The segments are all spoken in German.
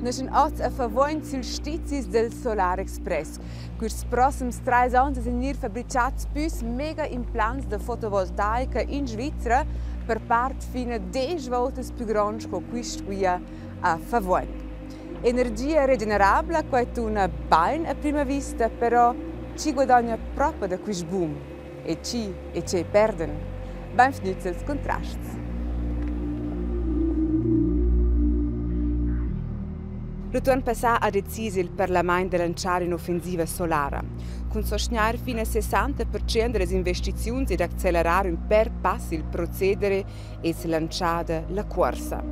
Noi oggi a favore sul stizis del Solar Express. Questi prossimi 3 anni sono fabbricati più mega implants di fotovoltaica in Svizzera per parte fino a 10 volte più grandi che questo qui a favore. Energia regenerabile è una bene a prima vista, però ci guadagna proprio da questo boom e ci perdono. Ben finiti i contrasti. L'anno passato ha deciso il Parlamento di lanciare un'offensiva solare, con sostenere fino al 60% delle investizioni ed accelerare un per passo il procedere e si lanciare la corsa.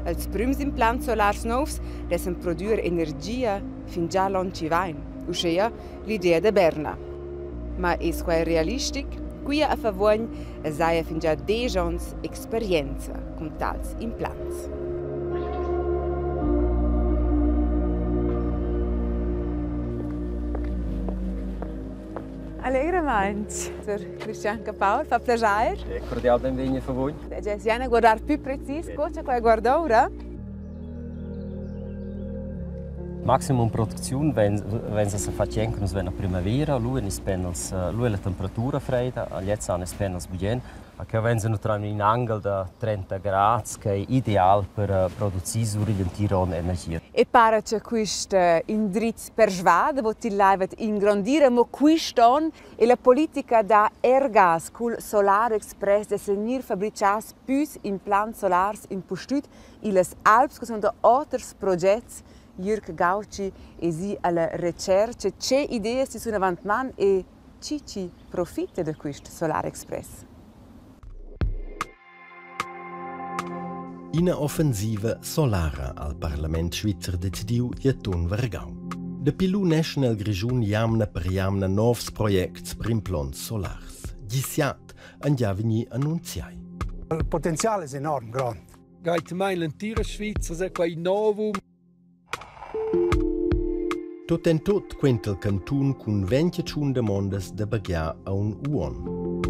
Als primi implants solari nuovi devono produrre energia fin già l'anno che viene, ossia l'idea di Berna. Ma è realistico? Qui a favore ha fin già 10 anni esperienza con tali implants. Allegramente. Cristian Capaul, fa piacere. Cordial benvenuto a voi. Siamo a guardare più preciso cosa che guarda ora. Maximum Produktion, wenn sie facciano wenn a primavera, lui is panels, lui la temperatura fredda, jetzt an is panels buien, che wenn sie nur in angel da 30 gradi, che è ideale per produrre orientire energia. E pare che questo indirizzo per svada, che ti leva ingrandire, ma questo è la politica da Ergas, col Solar Express, de senir fabbricati più implants solari in postut, e le Alps, che sono altri progetti. Jürg Gauci e si alla ricerca che idee si sono avanti man e ci profitta da questo Solar Express. Una offensiva solara al Parlament Svizzer decidiu Jeton Vargau. De Pilu National Grigiun jamna per jamna novs projects per implants solars. Gisiat an già vegni annunziai. Il potenziale è enorme, grande. Gaita mai l'intera Svizzera, se quei novum. Tot en tot quenta il cantun cun 21 demandas de bagia a un uon.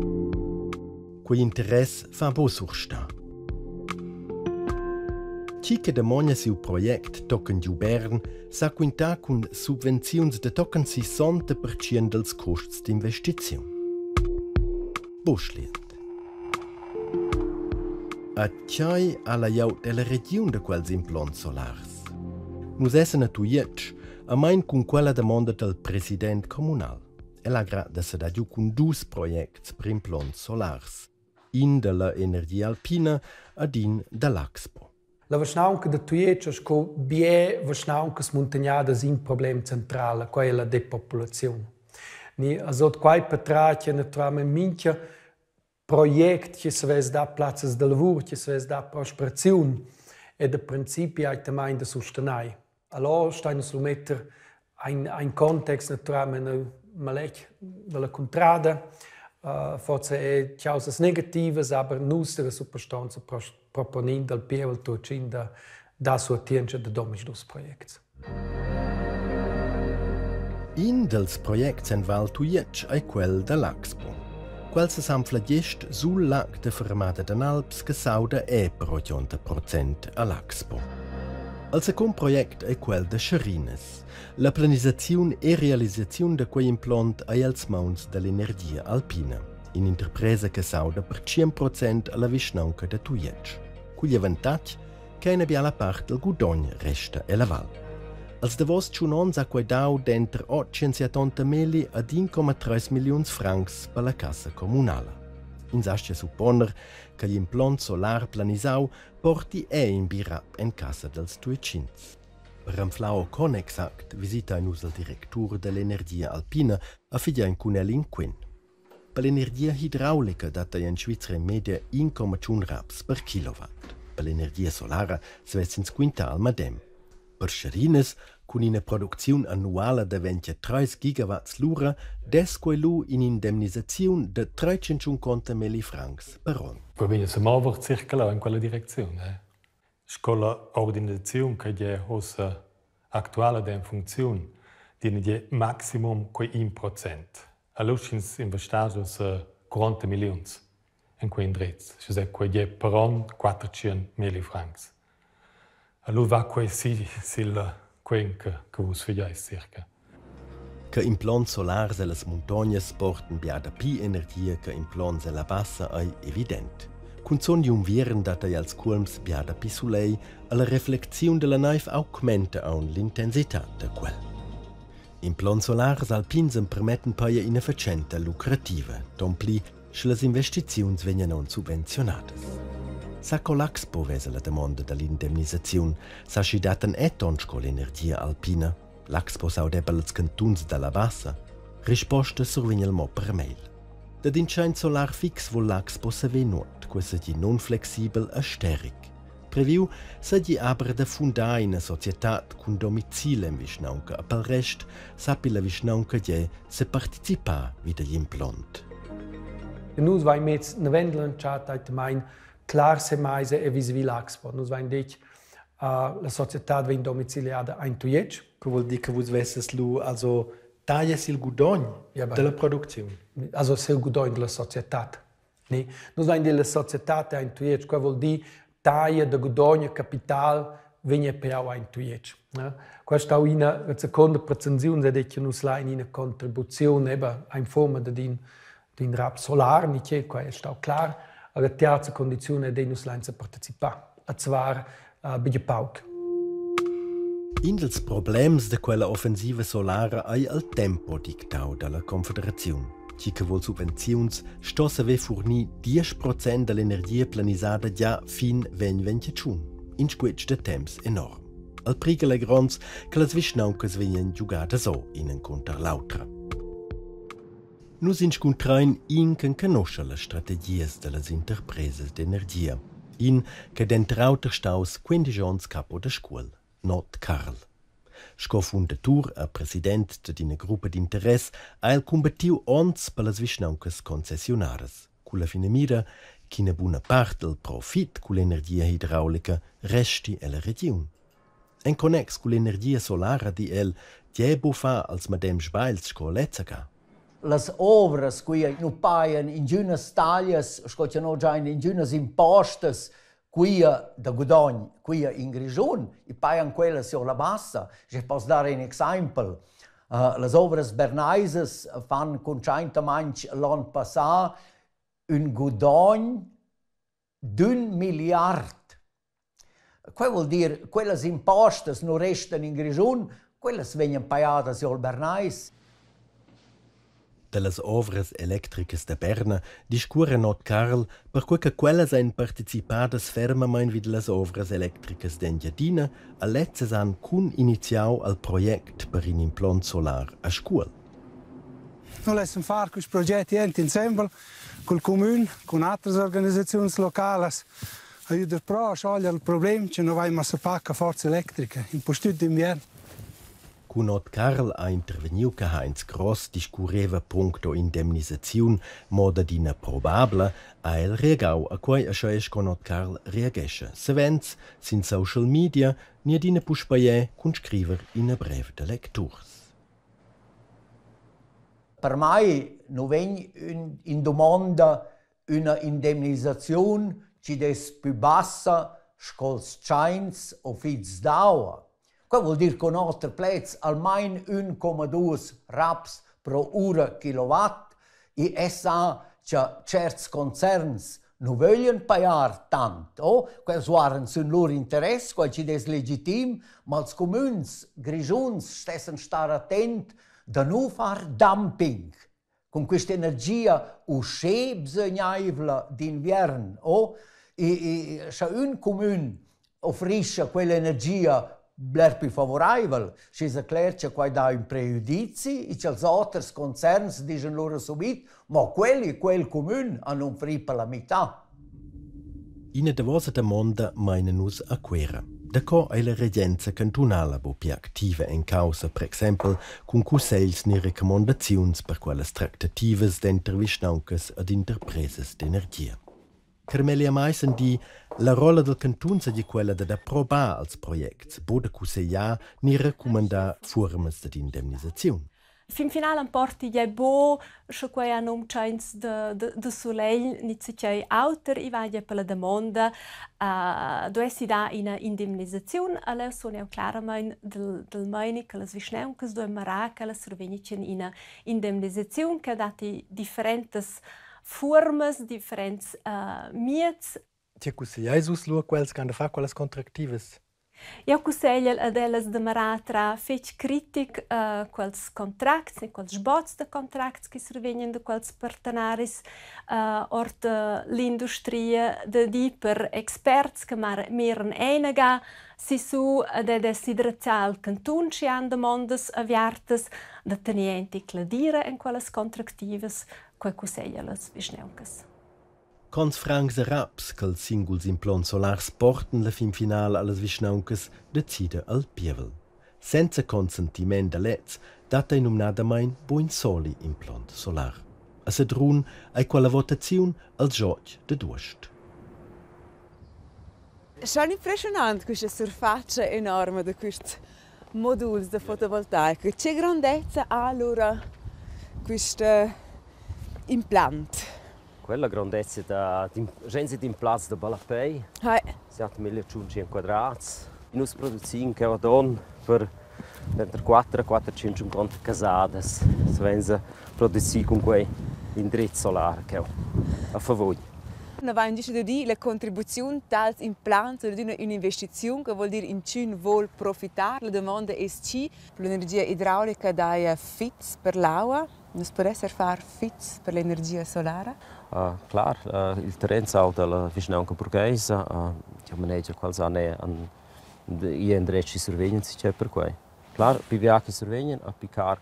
Quei interess fa bo sursta. Ciche de mogna siu project tocken giu Bern sa quinta cun subvenziuns de tocken 60% dels costs d'investiziun. Boschlient. Acciai alla jau della region de quels implants solars. Nus essen a tuietsch, a main cun quella demanda del president comunal. El agra da se da giu cun 2 projects per implants solars. In de la energia alpina ad in de l'Axpo. La vasnaunca de tuietsch es co bie vasnauncas montagnades in problem central, quai la depopulazione. Ni azot quai patracia naturalmente mincha project che se ves da places de lavur, che se ves da prosperazione e de principi ai tamain de sostenai. Allora stein sul metter ein context naturalmente malec della contrada, forse è causas negativas, aber nus della substanza proponin dal pievel tocin da sua tienza de domis dos projects. In dels projects en Val Tuietsch è quel de l'Axpo. Quel se s'amflagest sul lac de Fermata d'Alps che sauda per 80% all'Axpo. Il secondo progetto è quello de Scherines. La pianificazione e realizzazione di quei implant è als mans dell'energia alpina, un'interpresa che sauda per 100% alla vicinanza de Tuietsch. Con gli vantaggi che una biala parte del gudogno resta e la val. Als de vos ciunons ha quaidau d'entre 870.000 ad 1,3 milioni francs per la cassa comunale. Insascia supponer che l'implant solar planisau porti in birap en casa dels Tuietschins. Per amflao con exact visita in usa il direttur dell'energia alpina a figlia in cunel in Quin. Per l'energia idraulica data in Svizzera in media 1,1 raps per kilowatt. Per l'energia solara svessins quintal madem. Per Scherines, con una produzione annuale di 23 gigawatts l'ora, desquelu in indemnizazione di 350.000 francs per anno. Probabilmente si muove circolare in quella direzione. Quella organizzazione che è attuale in funzione, tiene maximum 1%. Allora si investe 40 milioni in quei indirizzi, cioè che è per anno 400.000 francs. Allora va quasi sil quenca che vos figliais circa. Che implants solars e las montagnas porten biada pi energia che implants e la bassa è evident. Cun son di un vieren data als culms biada pi sulei, alla reflexione della naif augmenta aun l'intensità de quel. Implants solars alpins permetten paia ina facenta lucrativa, tompli se las investiziuns vegnan non subvencionadas. Sacco l'Expo vesa la domanda dell'indemnizazione, sa si datan eton sco l'energia alpina. L'Expo saudeba els cantuns dalla bassa. Risposta survegna il mo per mail. Dad incein solar fix vol l'Expo se venuot, quasi di non flexibel a steric. Previu sa di aber da fundar in societat cun domicile in Vischnaunca, a pel rest sapi la Vischnaunca die se participa vid agli implant. Nus vai mets ne vendelanciat ait mein klar se meise e vis l'Expo. Nus vai dich la societat vein domiciliada ein Tuiec. Che vuol dire che vos vesses lu also taglias il gudogn della produzione. Also sil gudogn della societat. Ni? Nus vai della societat ein Tuiec, che vuol dire taglia de gudogn capital vegna piau ein Tuiec. Questa è una seconda pretensione che nus la in una contribuzione eba in forma din rap solar, ni che qua è sta clar. La terza condizione è che nus la partecipa, a zwar bige pauk. In dels problems de quella offensiva solara hai al tempo dictau dalla Confederazione. Chi che vuol subvenzions sto se ve forni 10% dell'energia planisada già fin 2021. In squetch de temps enorm. Al priga le grons che las vischnauncas venien giugada so in un contra l'autra. Nus inscontrain in che conosce le strategie delle interprese d'energia. In che dentrauter staus 15 ans capo de scuola. Not Karl. Sco fundatur e president d'ina gruppa d'interess ha il combattiu ons per las vischnauncas concessionaras, cu la fine mira ch'ina buna part del profit cu l'energia idraulica resti e la region. En connex cu l'energia solara di el diebo fa als madem sbails sco lezzaga. Las ovras qui nu paian in giunas taglias, sco c'è no già in giunas impostas, qui da Gudogn, qui in Grigion, i paian quella sur la bassa. Je posso dare un esempio. Las ovras bernaises fan con 100 manch l'an passat un Gudogn d'1 miliard. Quel vuol dire quelles impostas non restano in Grigion, quelles vengono paiate sur Bernais. Delles ovras electricas de Berna discurre not Karl per cui che quellas han participadas fermamain vid las ovras electricas d'Engiadina a letzes an cun iniziau al project per un implant solar a scuol. Noi lassen fare questi progetti insieme col comune, con altre organizzazioni locali. Aiuta pro a sciogliere il problema che non vai a sapere forza elettrica in posto d'inverno. Cunot Karl ha interveniu che Heinz Gross discurreva puncto indemnizazione moda d'ina probabla a el reagau a quai ascia es Cunot Karl reagesce. Sevenz, sin social media, ni adina puspaie cun scriver in a brev de lecturs. Per mai non vegn in domanda una indemnizazione che des più bassa scols chains o fiz d'aua. Questo vuol dire che nostra plez almeno 1,2 raps pro ora kilowatt e essa che certi concerni non vogliono pagare tanto. Questo waren sul loro interesse, questo è legittimo, ma i comuni, Grigioni, devono stare attenti da non fare dumping con questa energia uscì bisognava d'inverno. E se un comune offrisce quell'energia bler più favorevole, si erklärt che qua dà un prejudizi e che gli altri concerni dicono loro subito, ma quel comune hanno offrito per la metà. In de vosa domanda meinen nus a quera. Da co è la regenza cantonale bo più attiva in causa, per esempio, con conselhs ni recommendazioni per quelle trattativas d'intervistanauncas ad interpreses d'energia. Carmelia Meissen di la rolla del cantun è quella di approvare als projects, bo da consigliare ni raccomandare formas di indemnizazione. Fin final am porti je bo, scho quei han umchains de soleil nizicei auter I vaia per la demanda doessi da ina indemnisazione alla soneu clarament del meini che las visneuncas do marà che las survenicen ina indemnisazione che dati differentes formas, differents miets. Ti consigliais uslu quels che hanno fa quelles contractives? Io consiglio ad elas de marà tra fetch critic quels contracts, quels sbots de contracts che survenien de quels partenaris ort l'industria de di per experts che meren einaga si su de desiderazial cantun ci han demandas aviartas de tenienti cladire in quelles contractives quei consiglio las visneuncas. Cons francs e raps che els singuls implants solars porten la fin final allas visnauncas decide al pievel. Senza consentiment de lets, data inumnadamein buin soli implant solar. A sedrun ai quella votazione al gioc de duost. Schon impressionant questa surfaccia enorme di questi moduli di fotovoltaica. Che grandezza ha allora questo impianto? Quella grandezza da gente di Platz de Balapei, 7.500 quadrati. Noi produziamo che don per 450 casate. Se vengono produzione con quei indirizzi solari che a favore. Noi abbiamo detto di la contribuzione tals implants di un'investizione che vuol dire in cui vuol profittare. La domanda è se l'energia idraulica dà fits per l'acqua. Non si può fare fits per l'energia solare? Clar, il terreno della vicinanza borghese, ti maneggia qualche anno in indrizzi sorveglianza c'è per cui. Clar, PVA che sorvegliano a piccare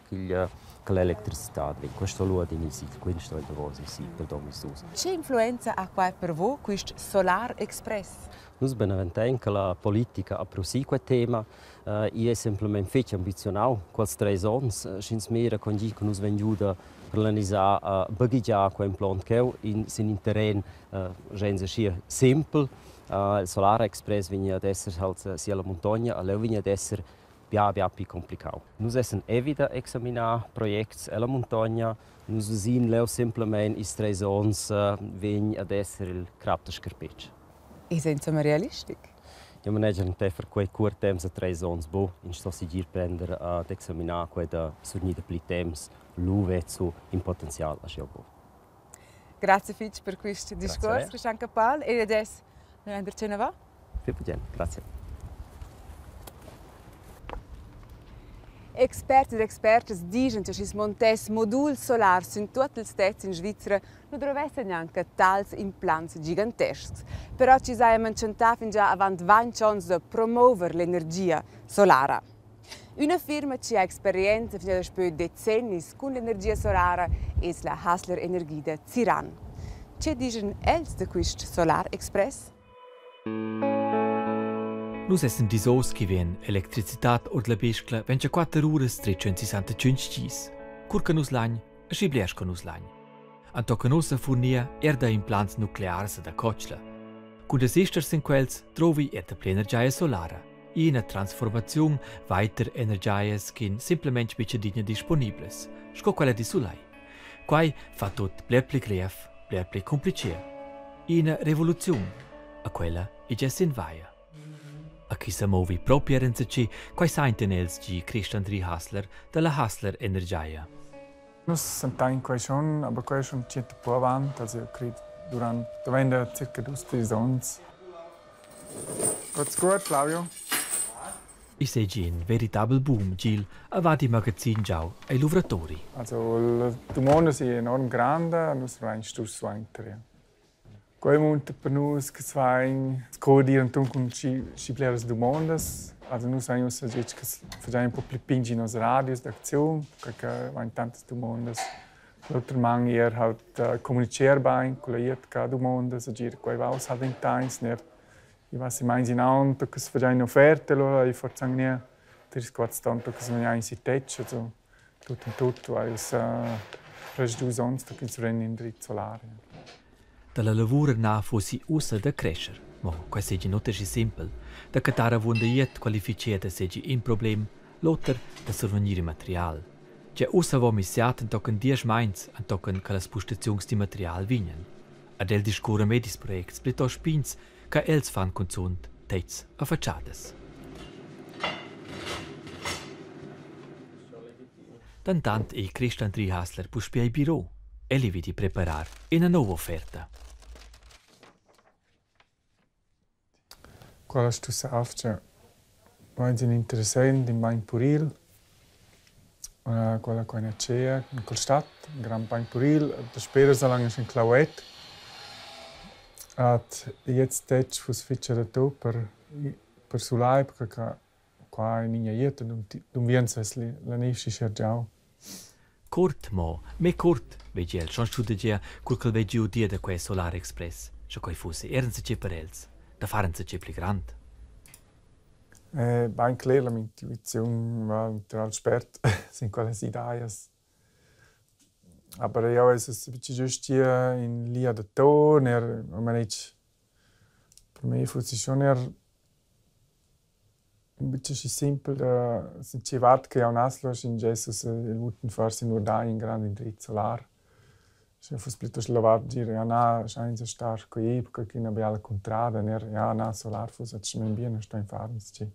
l'elettricità, questo luogo di inizio, quindi sto in lavoro sì, per domus. Che influenza ha qua per voi questo Solar Express? Noi beneventiamo che la politica ha prosì questo tema, è semplicemente fece ambizionato, quasi 3 anni, sin mera con gli che noi vengono realizzare bagaggiare questo impianto che in un terreno semplice. Il Solar Express viene ad essere sia la montagna, e viene ad essere più complicato. Noi siamo evita esaminare progetti alla montagna, noi siamo semplicemente in 3 anni viene ad essere il crap de scarpeccia. E insomma realistico? Io manager non per quei corti tempi 3 anni, in sto si gir prendere ad esaminare quei da sogni da pli tempi, l'uvezzo in potenziale a scelgo. Grazie Fitch per questo discorso, Christian Capal, e adesso noi andiamo a va? Grazie. Experti ed expertas dicono che questi montes moduli solari in tutti gli stati in Svizzera non dovrebbero neanche tali impianti giganteschi. Però ci siamo incentati già avanti 20 anni di promuovere l'energia solare. Una firma che ha esperienza fino a decenni con l'energia solare è la Hassler Energie di Ziran. Che dicono els di questo Solar Express? Nus essen disos che vien electricitat od la pescla 24 ores 365 gis. Curca nus lagn, e scibliesca nus lagn. Antocca nus a furnia da implants nuclears da cocla. Con des esters in quels trovi da plenergia solara. E una transformazione weiter energias che simplement becedinha disponibles, sco quella di sulai. Quai fa tot blepli gref, blepli complicia. Una rivoluzione, a quella è già sin vaia. A chi si muovi proprio in se quai sainten els gi Christian Dri Hassler della Hassler Energia. Noi sentiamo quai schon, aber quai schon c'è po' avanti, also io credo durante circa 2-3 anni. Geht's gut, Flavio? I seggi in veritabel boom, Gil, a vadi magazzin giau ai lavoratori. Also, le domande sono enorm grandi, noi siamo stus weiter. Quei monte per noi che svain coordinieren con disciplinares domandas. Also noi siamo usati che facciamo un po' più pingi nos radios d'azione, perché vain tantas domandas. L'altra man halt comunicar bem, colleiert ca domandas, agir quei vaus halt in times ner. I was si meins in auto che facciamo offerte allora I forzang ne. Der squats tanto che si meins si tech, also tutto in tutto, weil es fresh du sonst che si rennen in drit solare. Dalla lavura na fossi usa da crescer, ma questo è non così semplice. Da catara vonda iet qualificata seggi in problem, l'altro da sorvenire materiale. C'è ussa vo missiat tocken 10 mains an tocken che las pustazions di material vignen. Ad el discura medis projekts plito spins che els fan consunt teits a facciades. Tantant e Christian Trihasler puspia i biro e li vidi preparar una nuova offerta. Qual ist du selbst? Wenn sie interessant in mein Puril, quella che c'è in quella stadt, in Gran Bain Puril, da spera so lange in Clauet. At jetzt tech fürs Feature da per sulai perché qua in ieta dum viensesli la nesci schergiau. Kurt me kurt, vedi el schon studia quel vedi u dia da quel Solar Express. Scho coi fosse erns ci per els, da fahren se ci pli grand. Ben klar la mia intuizione war tra spert sind quelle ideias. Aber ja, es ist ein bisschen just hier in Lia de Ton, per me fosse schon ein bisschen simpel, se ci vart che un aslo in Jesus il guten farsi nur da in grande in drit solar. Se fosse piuttosto lavar dire ja na scheint so stark coi che in abbiamo contrada, ja na solar fosse ci men bien sto in farns ci.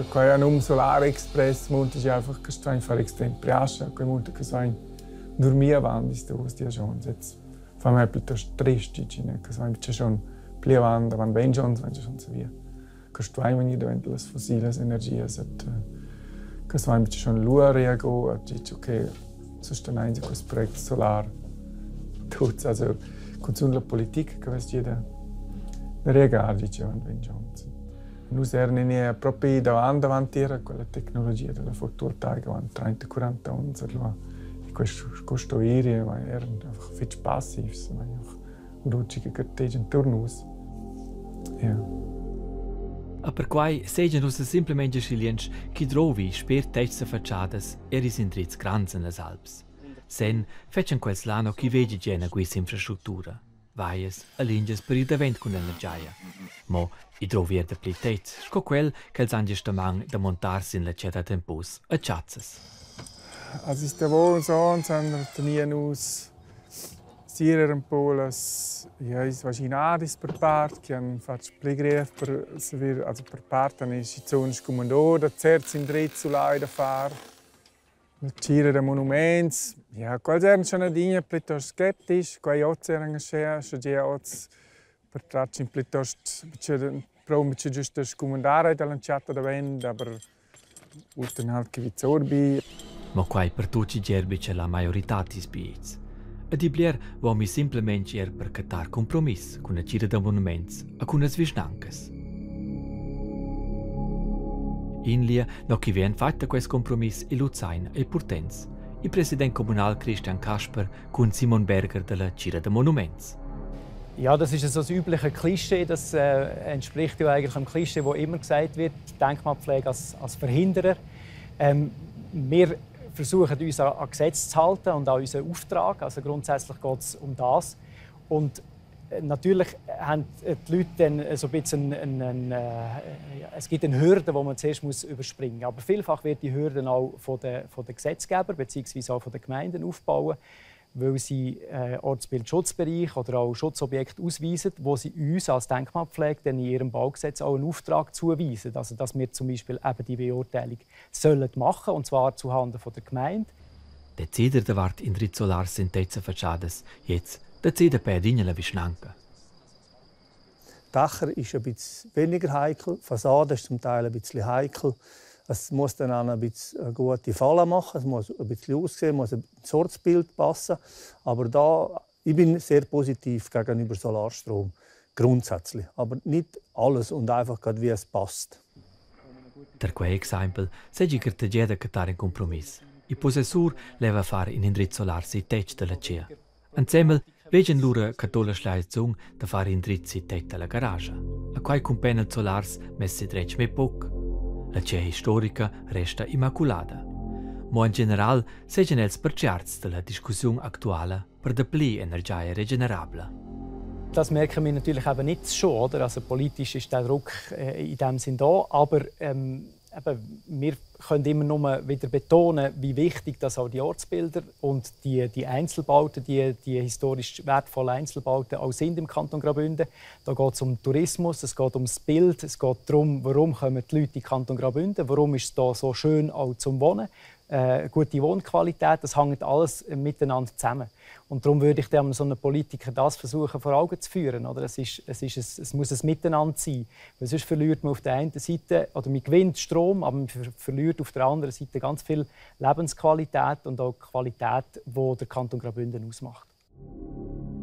Quando un Solar Express monta si einfach che fare extrem priascia, quei monta che sai dormire avanti sto stia schon. Jetzt fanno me piuttosto tristi, che sai c'è schon più avanti, van ben schon so via. Che stai venire davanti alle fossili energie, che sai schon luare go, a dice che sostenere questo progetto solar. Tutto also con la politica che vesti da reagare dice van ben schon. Noi eravamo proprio davanti a quella tecnologia della fotovoltaica, 30-40 anni. Questo erano einfach passiv, rutschiche carteggi turnus. Ja. A per quai segian ussa simplemente sciliens chi trovi sper tezza facciadas eris in dritz grands in las Alps. Sen fecen quels lano chi vegi gena questa infrastruttura. Vaies a linges per il davent con l'energia. Mo i trovier de plitets, sco quel che els anges tamang da montarsi in la ceta tempus a chatzes. Als ist der wohl so, dann trainieren uns Sierer un po' is vaginadis per part, che han fatto plegrief per servir, also per parte ne situazioni comando da certs in dritto sull'ai da fare. Giro de monuments, ja, quals erano schon dinge piuttosto skeptisch, quai oz erano schea, che oz per tracci piuttosto pro mit giusto scomandare da lanciata da vend, aber uten halt che vizorbi. Ma quai per tutti gerbi c'è la maggiorità di spiez. E di blier vo mi simplemente per catar compromiss con la gira de monuments e con as visnancas. In Lia no chi vien fatta quest compromiss il Luzern e Purtenz, il president comunal Christian Kasper con Simon Berger della Gira de Monuments. Ja, das ist so das übliche Klischee, das entspricht ja eigentlich dem Klischee, wo immer gesagt wird, Denkmalpflege als Verhinderer. Wir versuchen uns an Gesetze zu halten und an unseren Auftrag, also grundsätzlich geht es um das. Und natürlich haben die Leute dann so ein bisschen es gibt eine Hürde, die man zuerst überspringen muss. Aber vielfach wird die Hürde auch von den Gesetzgebern bzw. auch von den Gemeinden aufbauen, weil sie Ortsbildschutzbereich oder auch Schutzobjekte ausweisen, wo sie uns als Denkmalpflege dann in ihrem Baugesetz auch einen Auftrag zuweisen. Also, dass wir zum Beispiel eben die Beurteilung sollen machen, und zwar zuhanden der Gemeinde. Decider de vart in drit solar sintezza facciadas, jetzt decide per dignela Vischnanca. Dächer ist ein bisschen weniger heikel, die Fassade ist zum Teil ein bisschen heikel. Es muss dann auch ein bisschen eine gute Falle machen, es muss ein bisschen aussehen, muss ein Ortsbild passen. Aber ich bin sehr positiv gegenüber Solarstrom, grundsätzlich. Aber nicht alles und einfach wie es passt. Per quel exempel, seggi che te gieda cattare in compromiss. Il possessor leva fare in indrizzo solar si tec della CEA. Insieme, vegen lura catola schleizung da fare indrizzi tec della garage. A quai con panel solars messi drec me poc. La CEA storica resta immaculata. Ma in general, seggen els perciarts della discussione attuale per de pli energia regenerabile. Das merken wir natürlich eben nicht schon, oder? Also politisch ist der Druck in dem Sinn da, aber wir können immer nur wieder betonen, wie wichtig das auch die Ortsbilder und die Einzelbauten, die historisch wertvollen Einzelbauten auch sind im Kanton Graubünden. Da geht es um Tourismus, es geht ums Bild, es geht darum, warum kommen die Leute in den Kanton Graubünden, warum ist es hier so schön auch zum Wohnen. Gute Wohnqualität, das hängt alles miteinander zusammen. Und darum würde ich so einem Politiker das versuchen vor Augen zu führen. Oder? Es muss ein Miteinander sein. Weil sonst verliert man auf der einen Seite, oder man gewinnt Strom, aber man verliert auf der anderen Seite ganz viel Lebensqualität und auch Qualität, die der Kanton Graubünden ausmacht.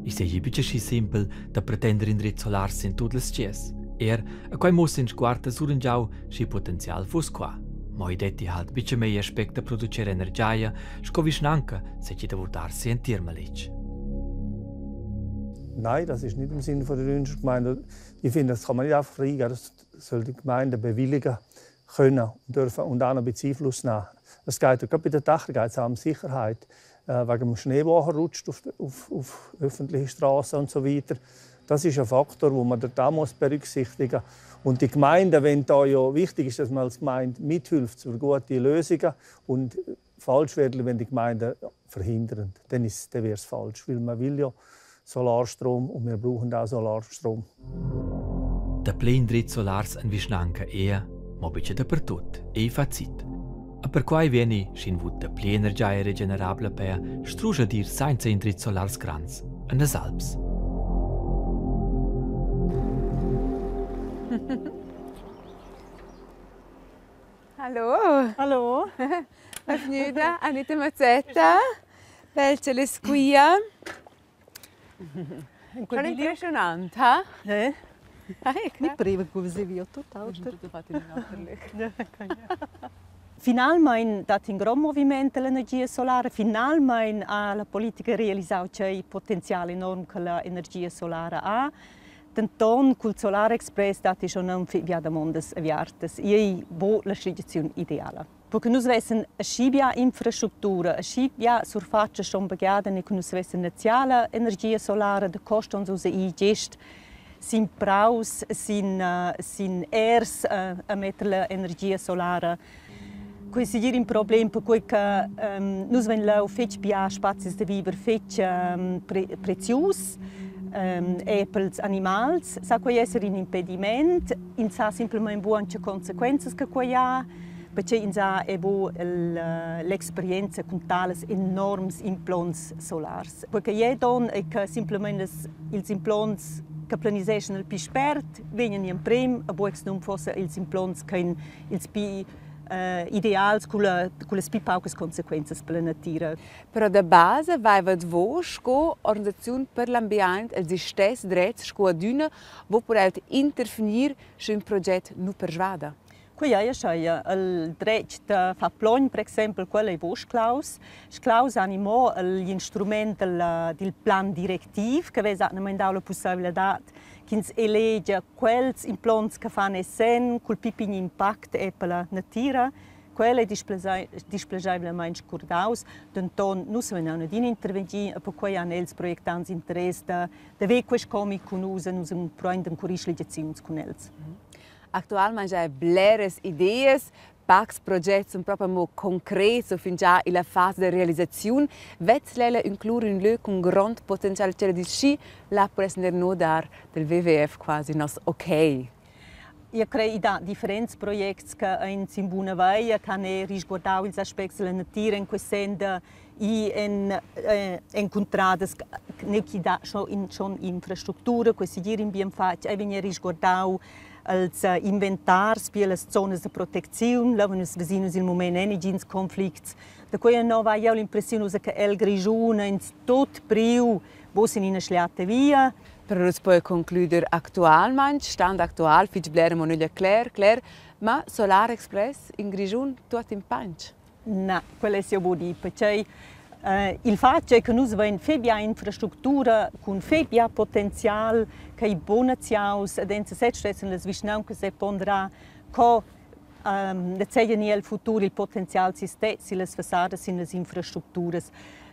Ich sehe ein bisschen simpel, da pretendere in Rede Solar sind todos dias. A quai muss in sguarda surengiau si potenzial fus qua. Moi detti halt bice mei aspecta producere energia, scovisnanca, se ci devordarsi in Tiermalic. Nein, das ist nicht im Sinne der Rheinischen Gemeinde. Ich finde, das kann man nicht einfach reingeben. Das soll die Gemeinde bewilligen können und dürfen und auch noch ein bisschen Einfluss nehmen. Es geht gerade bei den Dächern geht es auch um Sicherheit. Wegen dem Schneewagen rutscht auf öffentliche Straßen und so weiter. Das ist ein Faktor, den man da berücksichtigen muss. Und die Gemeinde, wenn da ja wichtig ist, dass man als Gemeinde mithilft für gute Lösungen und falsch wäre, wenn die Gemeinden verhindern, dann wäre es falsch, weil man will ja Solarstrom und wir brauchen auch Solarstrom. Der Plan drit solars an Vischnanca ma bice dappertut, fazit. A per quai vieni schin vut der Plan energia regenerabile per struja dir senza in drit solars grans an des Alps. Hallo. Hallo. Benvenuta, Anita Mazzetta. Belce le squia. Sono impressionante, eh? Mi prima così via tutto. Finalmente dat in gran movimento l'energia solare, finalmente la politica realizzato c'è il potenziale enorme che l'energia solare ha. Tanton col Solar Express dat ist schon ein via da mondes aviartes. Ei bo la situazione ideale. Perché noi avessimo a scibia infrastruttura, a scibia surfaccia schon begada ne che noi avessimo naziale energia solare de coston so i gest sin praus sin ers a mettere l'energia solare. Questo è un problema per cui noi abbiamo fatto bia spazi di vivere preziosi. Apples animals, sa può essere un impedimento, in sa semplicemente buone conseguenze che può ha, perché in sa è l'esperienza con tali enormi implants solars. Perché è don è che semplicemente i implants che pianificano il più spert vengono in primo, a buox non fosse i implants che il più ideals con le più poche conseguenze per la natura. Però da base vai vad vos co organizzazione per l'ambiente el stess drets sco aduna vo podet intervenir su un progetto nu per svada. Qui è il dretto da fa plogn, per esempio, quello è vos claus. Claus animo l'instrumento del plan direttivo che vesa non dà la possibilità che elegge quels implants che fanno sen col pipin impact e per la natura. Quello è displegabilmente scordaus, donc noi siamo non intervenire per cui hanno els proiectants interesse da ve quest comi con us nos prendem curisce legislazioni con els. Actualmente hai bleres ideas, pax progetti un proprio concreto fin già in la fase di realizzazione, vetzlele inclure un luogo con grande potenziale di sci, la presentare no dar del WWF quasi nos ok. Io credo che differenti progetti che in buona via che riguardano gli aspetti della natura in questo senso incontrati che sono infrastrutture, questi giri in bien fatti e vengono riguardati als inventars per le zone di protezione, là vengono vicini al momento in conflitti. Da cui non va io l'impressione che il grigione in tutto priu bossen in schliate via. Per poi concludere attualmente, stand attual, fitch blere monuglia Claire, ma Solar Express in Grigion tutto in punch. No, quello è sia buoni, perché il fatto è che noi abbiamo una infrastruttura con un potenziale che è buona ciaus, e in se le viciniamo che si pondrà che nel futuro il potenziale si stesse le fassade sin le infrastrutture.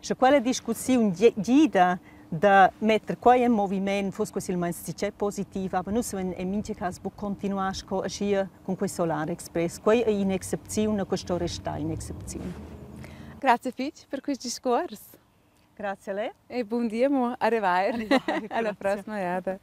Se quella discussione guida da mettere qua in movimento, fosse così il messaggio positivo, ma noi in mince caso può continuare a agire con questo Solar Express. Qua è un'eccezione, questo resta un'eccezione. Grazie Fitch per questo discorso. Grazie a lei. E buon dia, alla prossima volta.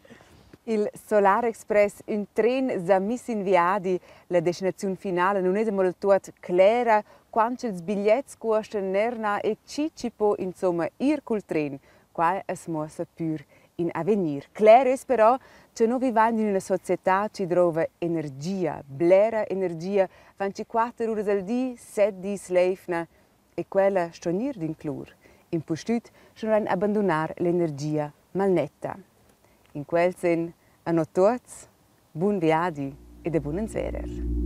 Il Solar Express, un treno che ha messo in viadi la destinazione finale, non è molto chiara quanto i biglietti costano nerna e ci può insomma ir col treno. Qua è mossa pur in avvenir. Claro è però che noi viviamo in una società che trova energia, blera energia, 24 ore al giorno, 7 giorni sleifna, e quella stonir d'inclur. In postut non abbandonare l'energia malnetta. In quel sen, a noi tutti, buon viaggio e buon sverer.